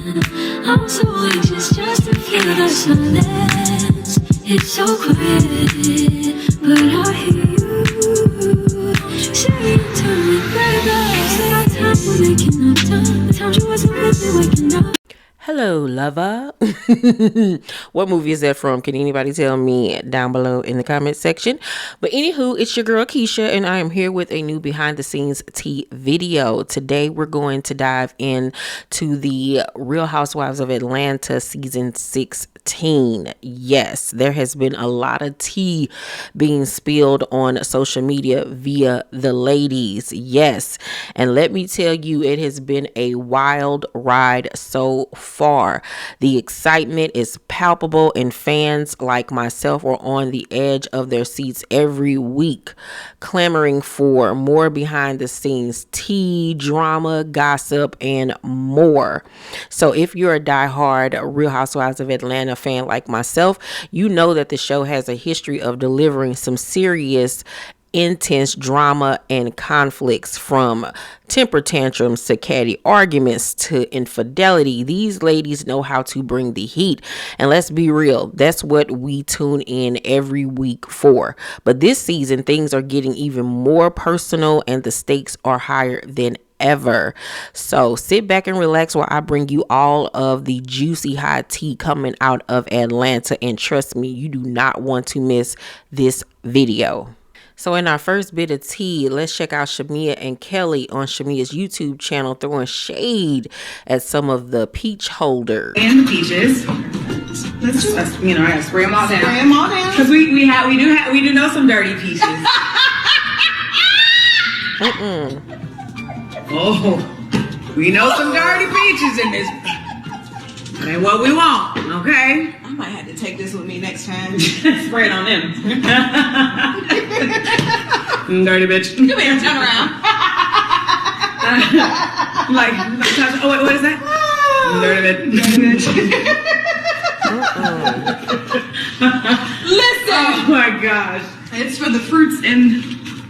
I'm so anxious just to feel the silence. It's so quiet, but I hear you. Say it to me, baby. Say our time we're making up time. Time you wasn't with me waking up. Hello, lover. What movie is that from? Can anybody tell me down below in the comment section? But anywho, it's your girl Keisha, and I am here with a new behind the scenes tea video. Today, we're going to dive into the Real Housewives of Atlanta season 16. Yes, there has been a lot of tea being spilled on social media via the ladies. Yes, and let me tell you, it has been a wild ride so far. The excitement is palpable, and fans like myself are on the edge of their seats every week, clamoring for more behind the scenes tea, drama, gossip, and more. So if you're a diehard Real Housewives of Atlanta fan like myself, you know that the show has a history of delivering some serious intense drama and conflicts, from temper tantrums to catty arguments to infidelity. These ladies know how to bring the heat, and let's be real, that's what we tune in every week for. But this season, things are getting even more personal and the stakes are higher than ever. So sit back and relax while I bring you all of the juicy hot tea coming out of Atlanta, and trust me, you do not want to miss this video. So in our first bit of tea, let's check out Shamea and Kelli on Shamea's YouTube channel, throwing shade at some of the peach holders. And the peaches. Let's just, I gotta spray them all down. Spray them all down. Because we do know some dirty peaches. Oh, we know some dirty peaches in this. That ain't what we want, okay? I might have to take this with me next time. Spray it on them. Dirty bitch. Come here, turn around. Oh wait, what is that? Dirty bitch. Listen. Oh my gosh. It's for the fruits and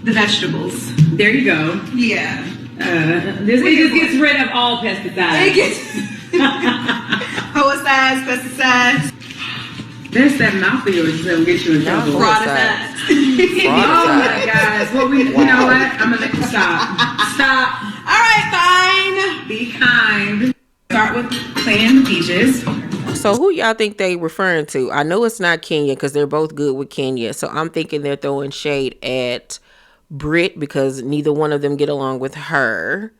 the vegetables. There you go. Yeah. It just gets rid of all pesticides. It gets herbicides, pesticides. There's that mouth of yours that'll get you in trouble. Fraudicides. Oh my gosh. Well, you know what? I'm gonna let you stop. Stop. All right, fine. Be kind. Start with cleaning the peaches. So who y'all think they referring to? I know it's not Kenya because they're both good with Kenya. So I'm thinking they're throwing shade at Brit because neither one of them get along with her.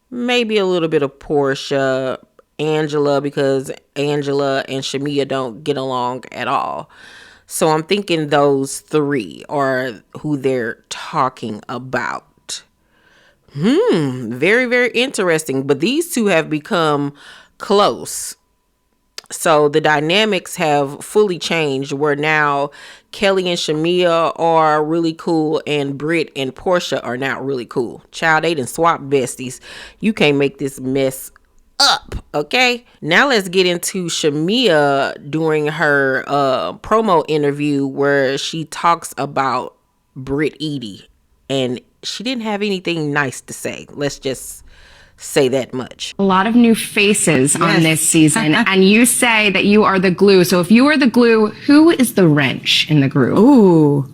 Maybe a little bit of Porsha, Angela, because Angela and Shamea don't get along at all. So I'm thinking those three are who they're talking about. Very, very interesting. But these two have become close. So the dynamics have fully changed, where now Kelli and Shamea are really cool and Brit and Porsha are now really cool. Child, they done swapped besties. You can't make this mess up, okay? Now let's get into Shamea during her promo interview where she talks about Brit Eady, and she didn't have anything nice to say. Let's just say that much. A lot of new faces on this season, and you say that you are the glue. So if you are the glue, who is the wrench in the group? Ooh.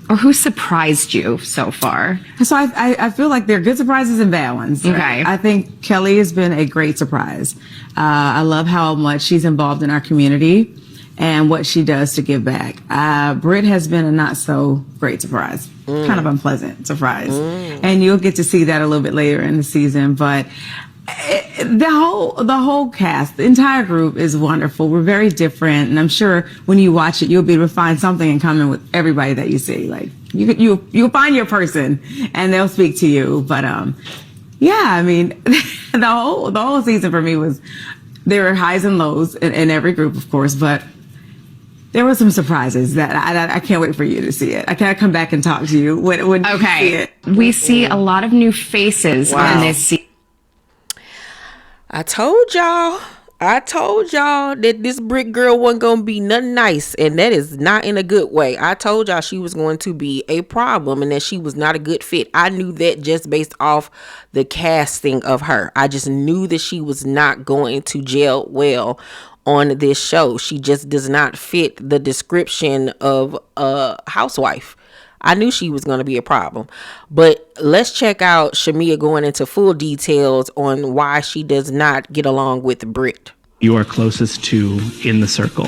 Or who surprised you so far? So I feel like there are good surprises and bad ones. Okay. I think Kelli has been a great surprise. I love how much she's involved in our community and what she does to give back. Brit has been a not so great surprise, kind of unpleasant surprise. And you'll get to see that a little bit later in the season. But the whole cast, the entire group is wonderful. We're very different, and I'm sure when you watch it, you'll be able to find something in common with everybody that you see. Like you'll find your person, and they'll speak to you. But yeah, I mean, the whole season for me was, there were highs and lows in every group, of course, but there were some surprises that I can't wait for you to see it. I can't come back and talk to you when you see it. We see a lot of new faces on this season. I told y'all. I told y'all that this Brit girl wasn't going to be nothing nice, and that is not in a good way. I told y'all she was going to be a problem and that she was not a good fit. I knew that just based off the casting of her. I just knew that she was not going to gel well on this show. She just does not fit the description of a housewife. I knew she was going to be a problem. But let's check out Shamea going into full details on why she does not get along with Brit. You are closest to in the circle.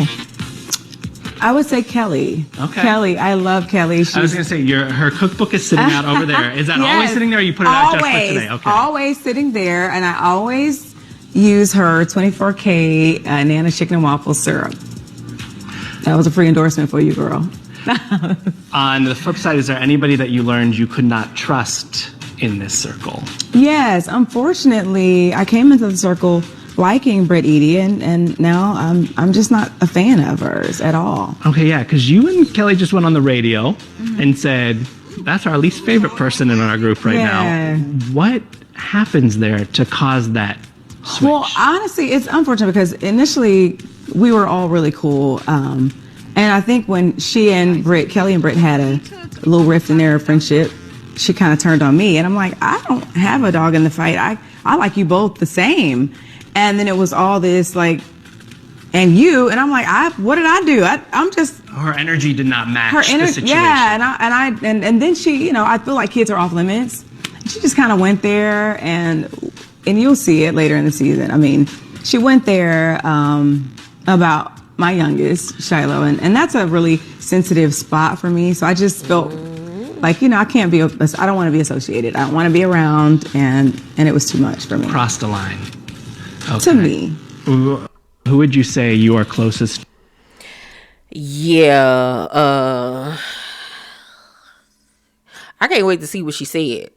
I would say Kelli. Okay. Kelli, I love Kelli. I was going to say, her cookbook is sitting out over there. Is that always sitting there, or you put it out just for today? Okay. Always sitting there, and I always use her 24K Nana Chicken and Waffle syrup. That was a free endorsement for you, girl. On the flip side, is there anybody that you learned you could not trust in this circle? Yes, unfortunately, I came into the circle liking Brit Eady, and now I'm just not a fan of hers at all. Okay, yeah, because you and Kelli just went on the radio and said, that's our least favorite person in our group right now. What happens there to cause that switch? Well, honestly, it's unfortunate because initially we were all really cool. And I think when Kelli and Brit had a little rift in their friendship, she kind of turned on me. And I'm like, I don't have a dog in the fight. I like you both the same. And then it was all this like, and you, and I'm like, what did I do? I'm just. Her energy did not match the situation. Yeah, and then she, I feel like kids are off limits. She just kind of went there, and you'll see it later in the season. I mean, she went there about my youngest, Shiloh, and that's a really sensitive spot for me. So I just felt like, I can't be, I don't want to be associated. I don't want to be around, and it was too much for me. Crossed the line. Okay. To me. Who would you say you are closest? Yeah, I can't wait to see what she said.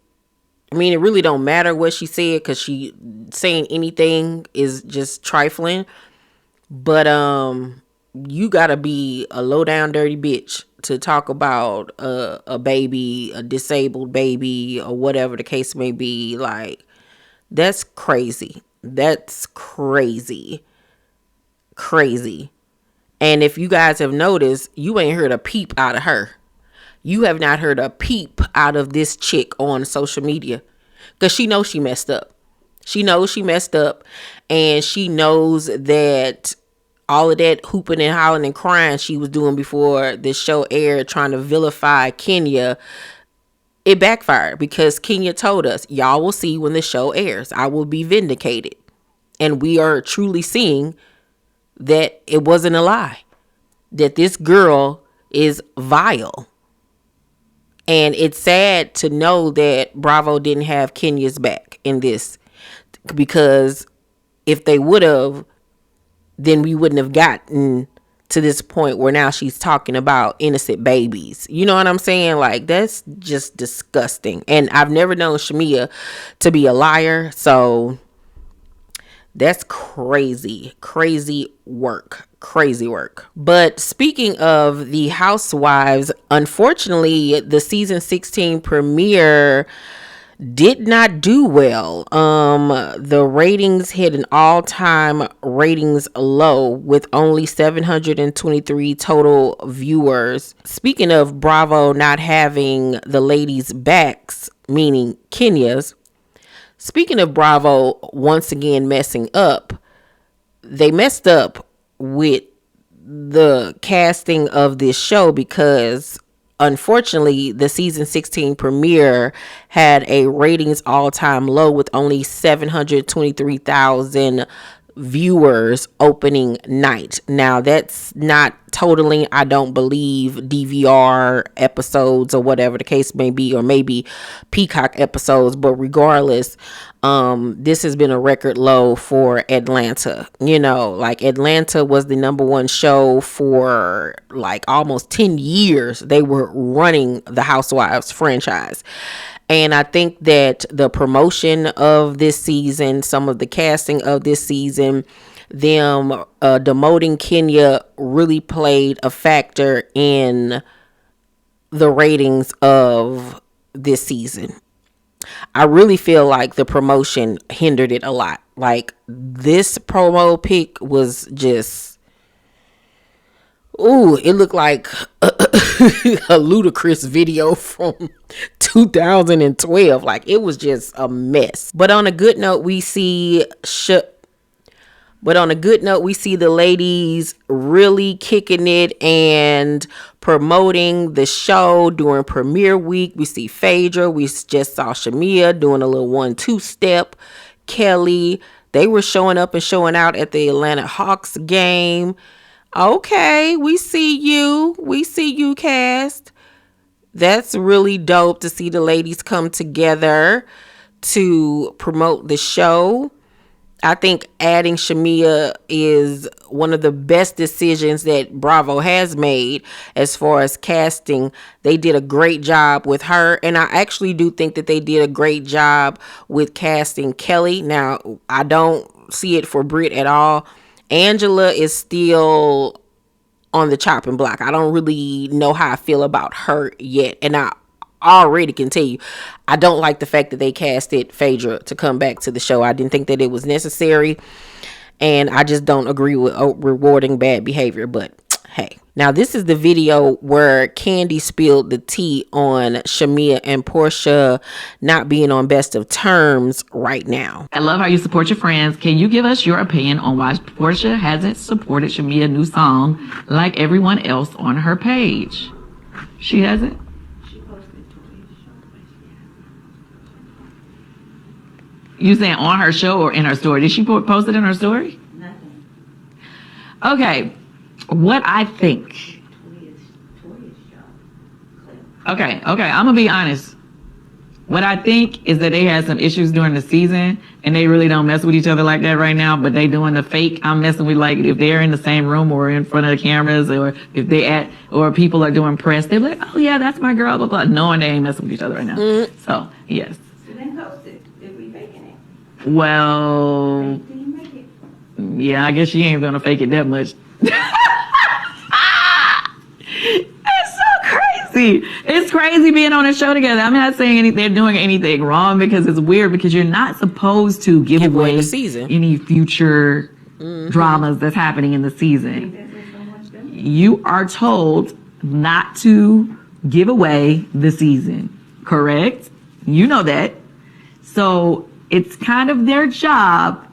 I mean, it really don't matter what she said because she saying anything is just trifling. But you gotta be a low down dirty bitch to talk about a baby, a disabled baby, or whatever the case may be. Like, that's crazy. That's crazy. And if you guys have noticed, you ain't heard a peep out of her. You have not heard a peep out of this chick on social media because she knows she messed up. She knows she messed up, and she knows that all of that hooping and hollering and crying she was doing before this show aired, trying to vilify Kenya, it backfired because Kenya told us, y'all will see when the show airs. I will be vindicated. And we are truly seeing that it wasn't a lie, that this girl is vile. And it's sad to know that Bravo didn't have Kenya's back in this, because if they would have, then we wouldn't have gotten to this point where now she's talking about innocent babies. You know what I'm saying? Like, that's just disgusting. And I've never known Shamea to be a liar. So that's crazy work. But speaking of the Housewives, unfortunately, the season 16 premiere did not do well. The ratings hit an all-time ratings low with only 723 total viewers. Speaking of Bravo not having the ladies' backs, meaning Kenya's, speaking of Bravo once again messing up, they messed up with the casting of this show because unfortunately the season 16 premiere had a ratings all-time low with only 723,000 viewers opening night. Now that's not totaling, I don't believe, DVR episodes or whatever the case may be, or maybe Peacock episodes, but regardless, this has been a record low for Atlanta. Like, Atlanta was the number one show for like almost 10 years. They were running the Housewives franchise. And I think that the promotion of this season, some of the casting of this season, them demoting Kenya really played a factor in the ratings of this season. I really feel like the promotion hindered it a lot. Like, this promo pic was just, ooh, it looked like a ludicrous video from 2012. Like, it was just a mess. But on a good note, we see the ladies really kicking it and promoting the show during premiere week. We see Phaedra. We just saw Shamea doing a little 1-2 step. Kelli, they were showing up and showing out at the Atlanta Hawks game. Okay, we see you. We see you, cast. That's really dope to see the ladies come together to promote the show. I think adding Shamea is one of the best decisions that Bravo has made as far as casting. They did a great job with her, and I actually do think that they did a great job with casting Kelli. Now, I don't see it for Brit at all. Angela is still on the chopping block. I don't really know how I feel about her yet, and I already can tell you I don't like the fact that they casted Phaedra to come back to the show. I didn't think that it was necessary, and I just don't agree with rewarding bad behavior. But hey, now this is the video where Kandi spilled the tea on Shamea and Porsha not being on best of terms right now. I love how you support your friends. Can you give us your opinion on why Porsha hasn't supported Shamea's new song like everyone else on her page? She hasn't? You saying on her show or in her story? Did she post it in her story? Nothing. Okay, what I think. Okay, I'm gonna be honest. What I think is that they had some issues during the season, and they really don't mess with each other like that right now. But they doing the fake. I'm messing with, like, if they're in the same room or in front of the cameras, or if they or people are doing press, they're like, oh yeah, that's my girl, blah blah, knowing they ain't messing with each other right now. Mm-hmm. So yes. So then post it if we faking it. Well, yeah, I guess she ain't gonna fake it that much. It's so crazy. It's crazy being on a show together. I'm not saying they're doing anything wrong, because it's weird, because you're not supposed to give away the season, any future dramas that's happening in the season. You are told not to give away the season, correct? You know that. So it's kind of their job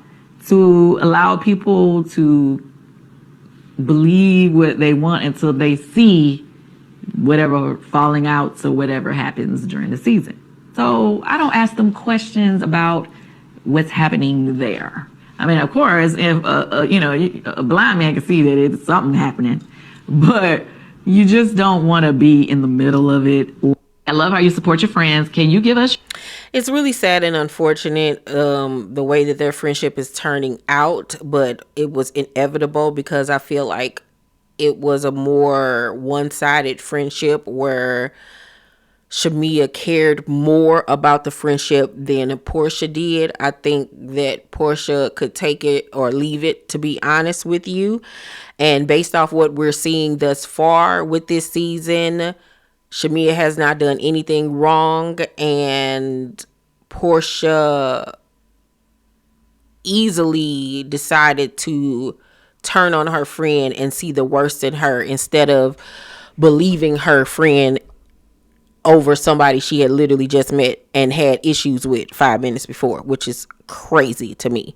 to allow people to believe what they want until they see whatever falling outs or whatever happens during the season. So I don't ask them questions about what's happening there. I mean, of course, if a blind man can see that it's something happening, but you just don't want to be in the middle of it. I love how you support your friends. Can you give us? It's really sad and unfortunate the way that their friendship is turning out, but it was inevitable, because I feel like it was a more one-sided friendship where Shamea cared more about the friendship than Porsha did. I think that Porsha could take it or leave it, to be honest with you. And based off what we're seeing thus far with this season, Shamea has not done anything wrong, and Porsha easily decided to turn on her friend and see the worst in her instead of believing her friend over somebody she had literally just met and had issues with 5 minutes before, which is crazy to me.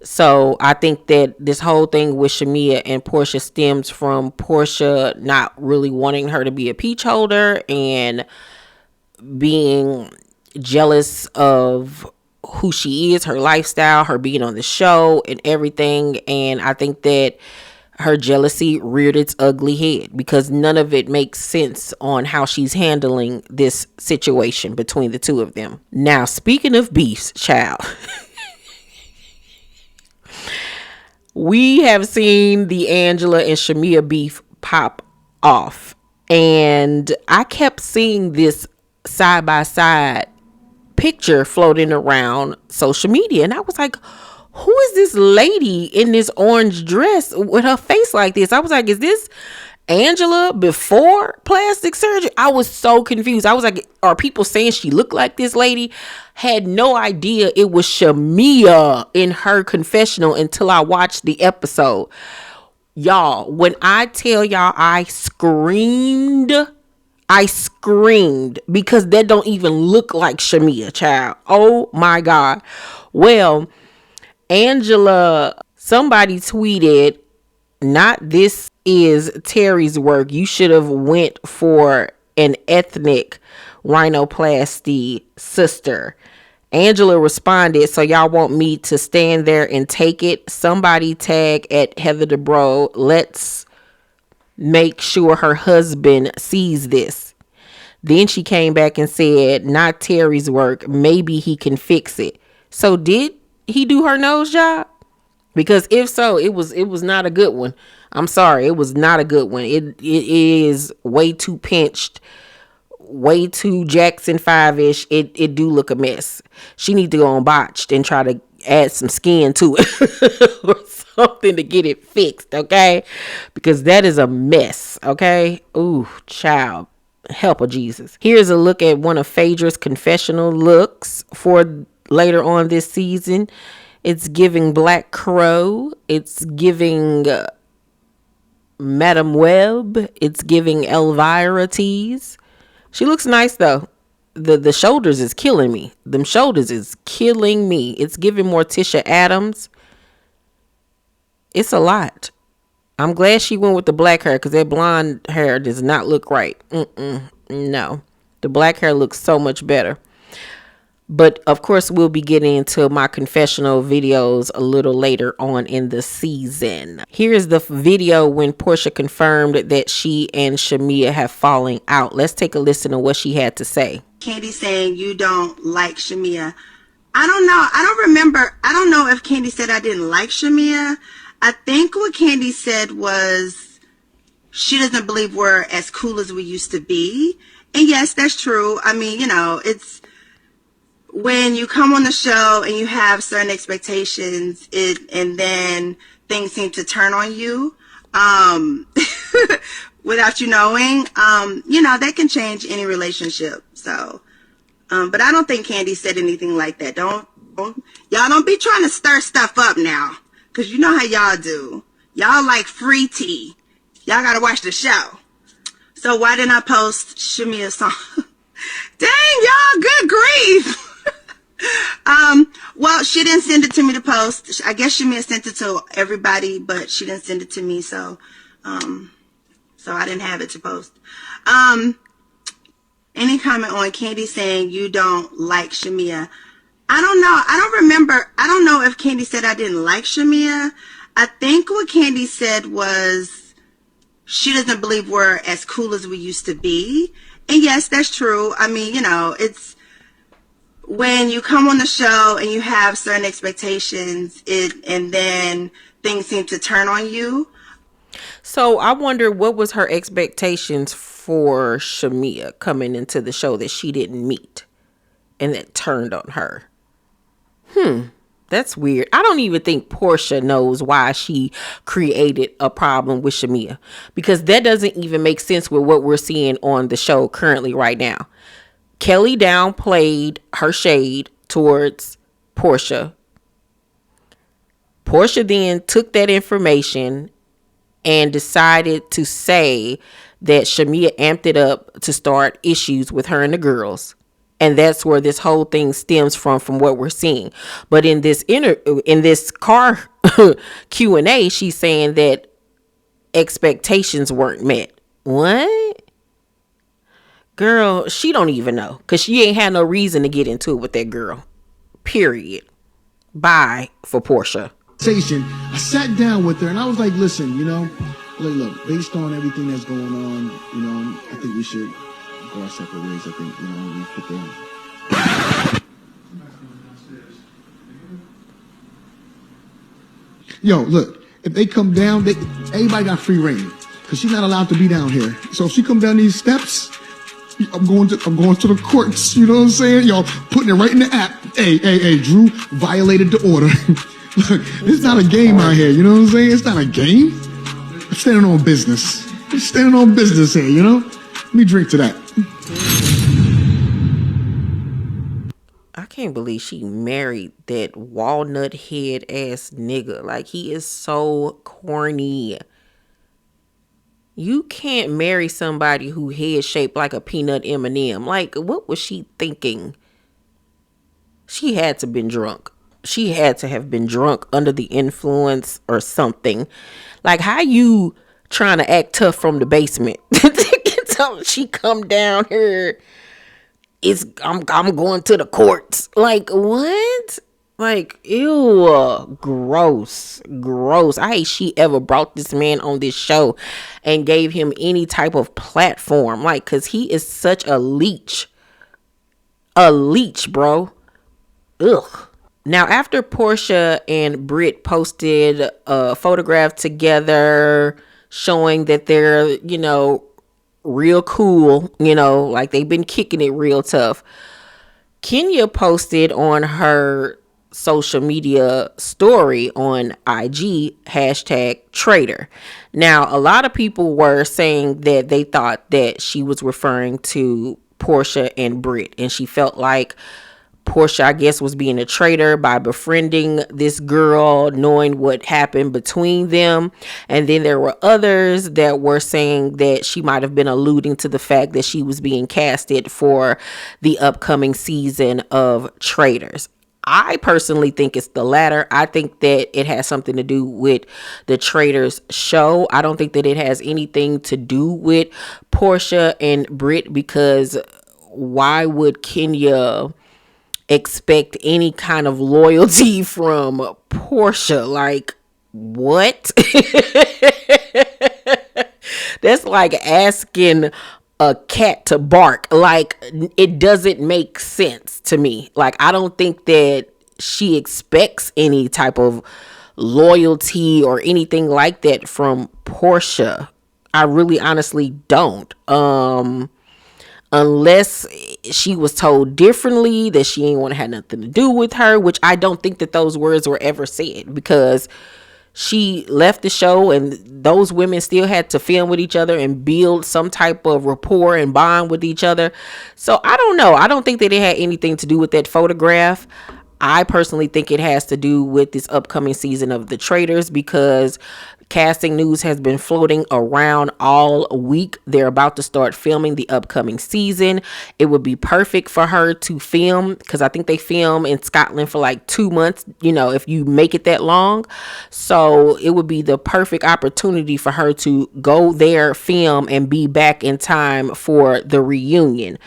So I think that this whole thing with Shamea and Porsha stems from Porsha not really wanting her to be a peach holder and being jealous of who she is, her lifestyle, her being on the show and everything. And I think that her jealousy reared its ugly head, because none of it makes sense on how she's handling this situation between the two of them. Now, speaking of beefs, child, we have seen the Angela and Shamea beef pop off, and I kept seeing this side by side picture floating around social media, and I was like, who is this lady in this orange dress with her face like this? I was like, is this Angela before plastic surgery? I was so confused. I was like, are people saying she looked like this lady? Had no idea it was Shamea in her confessional until I watched the episode. Y'all, when I tell y'all I screamed because that don't even look like Shamea, child. Oh my God. Well, Angela, somebody tweeted, not this is Terry's work. You should have went for an ethnic rhinoplasty, sister. Angela responded, so y'all want me to stand there and take it? Somebody tag at Heather DeBro. Let's make sure her husband sees this. Then she came back and said, not Terry's work. Maybe he can fix it. So did he do her nose job? Because if so, it was not a good one. I'm sorry, it was not a good one. It is way too pinched, way too Jackson 5-ish. It do look a mess. She need to go on Botched and try to add some skin to it or something to get it fixed, okay? Because that is a mess, okay? Ooh, child. Help of Jesus. Here's a look at one of Phaedra's confessional looks for later on this season. It's giving Black Crow. It's giving Madam Web. It's giving Elvira Tease. She looks nice though. The shoulders is killing me. Them shoulders is killing me. It's giving Morticia Adams. It's a lot. I'm glad she went with the black hair because that blonde hair does not look right. No. The black hair looks so much better. But of course, we'll be getting into my confessional videos a little later on in the season. Here's the video when Porsha confirmed that she and Shamea have fallen out. Let's take a listen to what she had to say. Kandi saying you don't like Shamea. I don't know. I don't remember. I don't know if Kandi said I didn't like Shamea. I think what Kandi said was she doesn't believe we're as cool as we used to be. And yes, that's true. I mean, you know, it's when you come on the show and you have certain expectations, and then things seem to turn on you without you knowing, you know, that can change any relationship. So, but I don't think Kandi said anything like that. Y'all don't be trying to stir stuff up now, because you know how y'all do. Y'all like free tea. Y'all got to watch the show. So why didn't I post Shamea's song? Dang, y'all, good grief. Well, she didn't send it to me to post. I guess Shamea sent it to everybody, but she didn't send it to me, so I didn't have it to post. Any comment on Kandi saying you don't like Shamea? I don't know. I don't remember. I don't know if Kandi said I didn't like Shamea. I think what Kandi said was she doesn't believe we're as cool as we used to be. And yes, that's true. I mean, you know, it's when you come on the show and you have certain expectations, and then things seem to turn on you. So I wonder what was her expectations for Shamea coming into the show that she didn't meet and that turned on her. That's weird. I don't even think Porsha knows why she created a problem with Shamea, because that doesn't even make sense with what we're seeing on the show currently right now. Kelli downplayed her shade towards Porsha. Porsha then took that information and decided to say that Shamea amped it up to start issues with her and the girls. And that's where this whole thing stems from what we're seeing. But in this car Q&A, she's saying that expectations weren't met. What? Girl, she don't even know, because she ain't had no reason to get into it with that girl. Period. Bye for Porsha. I sat down with her and I was like, listen, you know, look, based on everything that's going on, you know, I think we should go our separate ways. I think, you know, we put them. Yo, look, if they come down, everybody got free reign, because she's not allowed to be down here. So if she come down these steps, I'm going to the courts. You know what I'm saying? Y'all putting it right in the app. Hey, Drew violated the order. Look, it's not a game out here. You know what I'm saying? It's not a game. I'm standing on business. Just standing on business here, you know? Let me drink to that. I can't believe she married that walnut head ass nigga. Like, he is so corny. You can't marry somebody who head shaped like a peanut M&M. Like, what was she thinking? She had to have been drunk. She had to have been drunk under the influence or something. Like, how you trying to act tough from the basement? She come down here. I'm going to the courts. Like, what? Like, ew, gross. I hate she ever brought this man on this show and gave him any type of platform. Like, cause he is such a leech, bro. Ugh. Now, after Porsha and Brit posted a photograph together showing that they're, you know, real cool, you know, like they've been kicking it real tough, Kenya posted on her social media story on IG #Traitor. Now, a lot of people were saying that they thought that she was referring to Porsha and Brit, and she felt like Porsha, I guess, was being a traitor by befriending this girl, knowing what happened between them. And then there were others that were saying that she might have been alluding to the fact that she was being casted for the upcoming season of Traitors. I personally think it's the latter. I think that it has something to do with the Traitors show. I don't think that it has anything to do with Porsha and Brit, because why would Kenya expect any kind of loyalty from Porsha? Like, what? That's like asking a cat to bark. Like, it doesn't make sense to me. Like, I don't think that she expects any type of loyalty or anything like that from Porsha. I really honestly don't. Unless she was told differently, that she ain't want to have nothing to do with her, which I don't think that those words were ever said, because she left the show and those women still had to film with each other and build some type of rapport and bond with each other. So I don't know. I don't think that it had anything to do with that photograph. I personally think it has to do with this upcoming season of The Traitors, because casting news has been floating around all week. They're about to start filming the upcoming season. It would be perfect for her to film, because I think they film in Scotland for like 2 months, you know, if you make it that long. So it would be the perfect opportunity for her to go there, film, and be back in time for the reunion.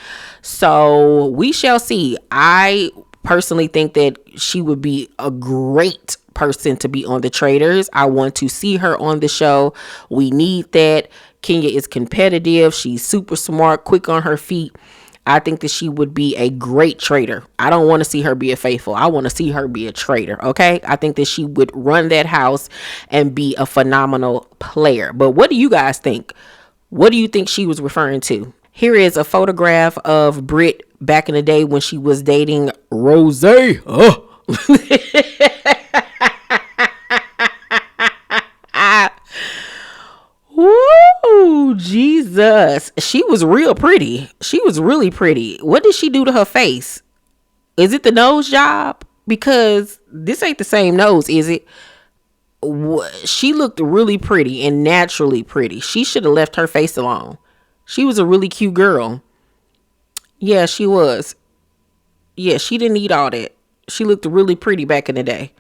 So we shall see. I personally think that she would be a great person to be on The Traitors. I want to see her on the show. We need that. Kenya is competitive. She's super smart, quick on her feet. I think that she would be a great traitor. I don't want to see her be a faithful. I want to see her be a traitor. Okay. I think that she would run that house and be a phenomenal player. But what do you guys think? What do you think she was referring to? Here is a photograph of Brit back in the day when she was dating Rhoa. Oh. Woo, Jesus. She was real pretty. She was really pretty. What did she do to her face? Is it the nose job? Because this ain't the same nose, is it? She looked really pretty and naturally pretty. She should have left her face alone. She was a really cute girl. Yeah, she was. Yeah, she didn't need all that. She looked really pretty back in the day.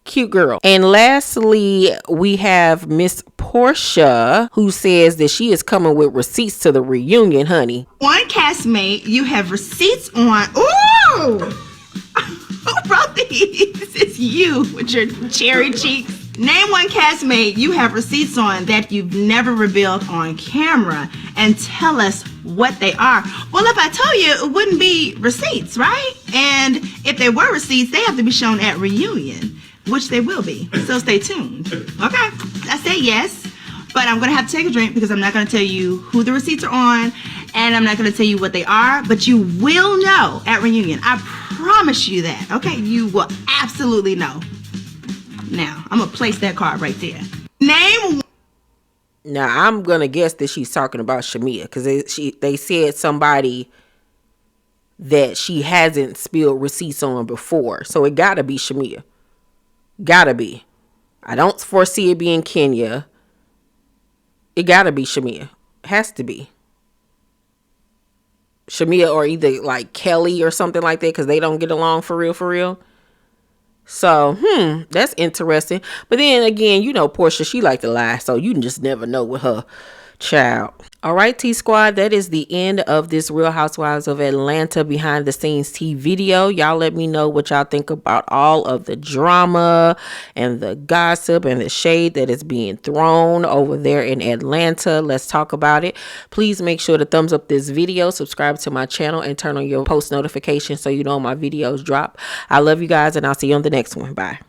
Cute girl. And lastly, we have Miss Porsha, who says that she is coming with receipts to the reunion, honey. One castmate you have receipts on. Ooh! Who wrote these? It's you with your cherry cheeks. Name one castmate you have receipts on that you've never revealed on camera, and tell us what they are. Well, if I tell you, it wouldn't be receipts, right? And if they were receipts, they have to be shown at reunion, which they will be. So stay tuned. Okay, I say yes, but I'm gonna have to take a drink because I'm not gonna tell you who the receipts are on, and I'm not gonna tell you what they are, but you will know at reunion. I promise you that. Okay, you will absolutely know. Now, I'm gonna place that card right there. Name. Now, I'm going to guess that she's talking about Shamea because they said somebody that she hasn't spilled receipts on before. So it got to be Shamea. Got to be. I don't foresee it being Kenya. It got to be Shamea. Has to be. Shamea or either like Kelli or something like that because they don't get along for real. So, that's interesting. But then again, you know, Porsha, she like to lie. So you just never know with her child. All right, T Squad, that is the end of this Real Housewives of Atlanta behind the scenes tea video. Y'all let me know what y'all think about all of the drama and the gossip and the shade that is being thrown over there in Atlanta. Let's talk about it. Please make sure to thumbs up this video, subscribe to my channel, and turn on your post notifications so you know my videos drop. I love you guys, and I'll see you on the next one. Bye.